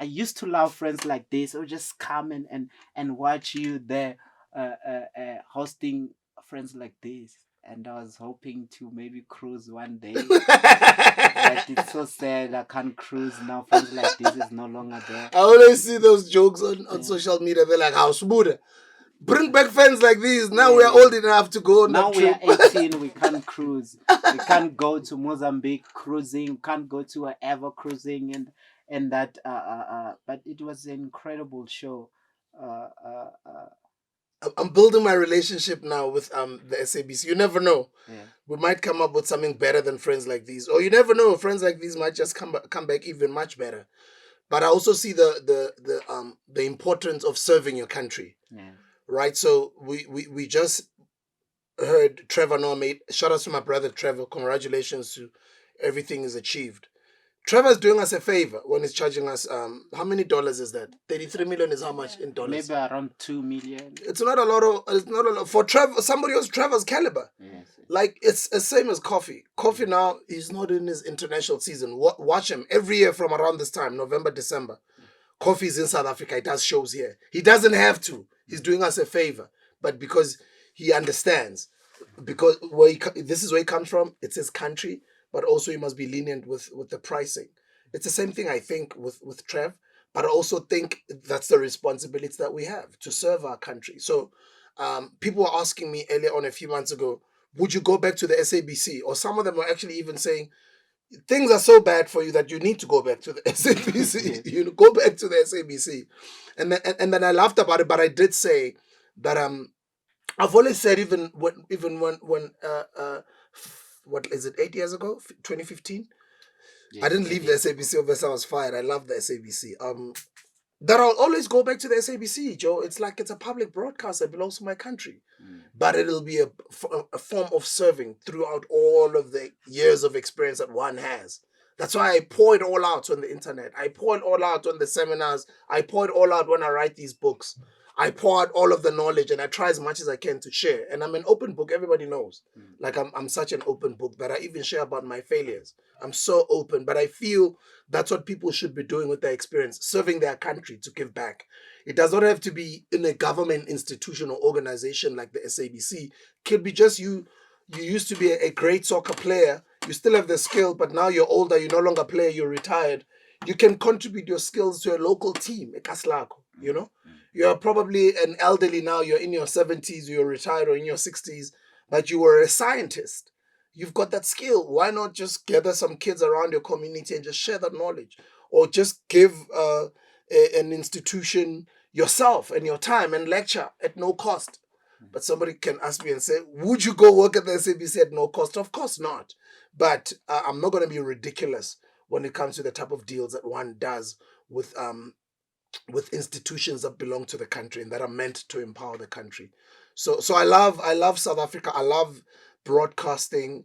I used to love Friends Like This. I would just come and watch you there hosting Friends Like This. And I was hoping to maybe cruise one day. But it's so sad I can't cruise now. Friends Like This is no longer there. I always see those jokes on Yeah. social media. They're like, how smooth. Bring back Friends Like This. Now Yeah, we are yeah. old enough to go on Now that we are trip. 18, we can't cruise. We can't go to Mozambique cruising. We can't go to wherever cruising and that. But it was an incredible show. Uh, uh, uh, I'm building my relationship now with the SABC. You never know. yeah, We might come up with something better than Friends Like These, or you never know. Friends Like These might just come back even much better. But I also see the importance of serving your country, yeah. right? So we just heard Trevor Noah made. Shout out to my brother Trevor. Congratulations to everything is achieved. Trevor's doing us a favor when he's charging us. How many dollars is that? 33 million is how much in dollars? Maybe around 2 million. It's not a lot of. It's not a lot for Trevor. Somebody else Trevor's caliber. Yes. Like it's the same as Coffee. Coffee now he's not in his international season. Watch him every year from around this time, November, December. Coffee's in South Africa. He does shows here. He doesn't have to. He's doing us a favor, but because he understands, because this is where he comes from. It's his country, but also he must be lenient with the pricing. It's the same thing I think with Trev, but I also think that's the responsibility that we have to serve our country. So, people were asking me earlier on a few months ago, would you go back to the SABC? Or some of them were actually even saying, things are so bad for you that you need to go back to the SABC. You know, go back to the SABC. And then I laughed about it, but I did say that I've always said even when what is it 8 years ago 2015 Yes, I didn't leave the SABC unless I was fired. I love the SABC. That I'll always go back to the SABC, Joe. It's like it's a public broadcast that belongs to my country. But it'll be a form of serving throughout all of the years of experience that one has. That's why I pour it all out on the internet. I pour it all out on the seminars. I pour it all out when I write these books. I pour out all of the knowledge and I try as much as I can to share. And I'm an open book. Everybody knows. Like I'm such an open book that I even share about my failures. I'm so open, but I feel that's what people should be doing with their experience, serving their country to give back. It does not have to be in a government institution or organization like the SABC. It could be just you. You used to be a great soccer player. You still have the skill, but now you're older. You no longer play. You're retired. You can contribute your skills to a local team, a Kaslako, you know? You're probably an elderly now. You're in your 70s. You're retired or in your 60s, but you were a scientist. You've got that skill. Why not just gather some kids around your community and just share that knowledge? Or just give an institution yourself and your time and lecture at no cost. But somebody can ask me and say, would you go work at the SABC at no cost? Of course not. But I'm not going to be ridiculous when it comes to the type of deals that one does with institutions that belong to the country and that are meant to empower the country. So I love South Africa. I love broadcasting.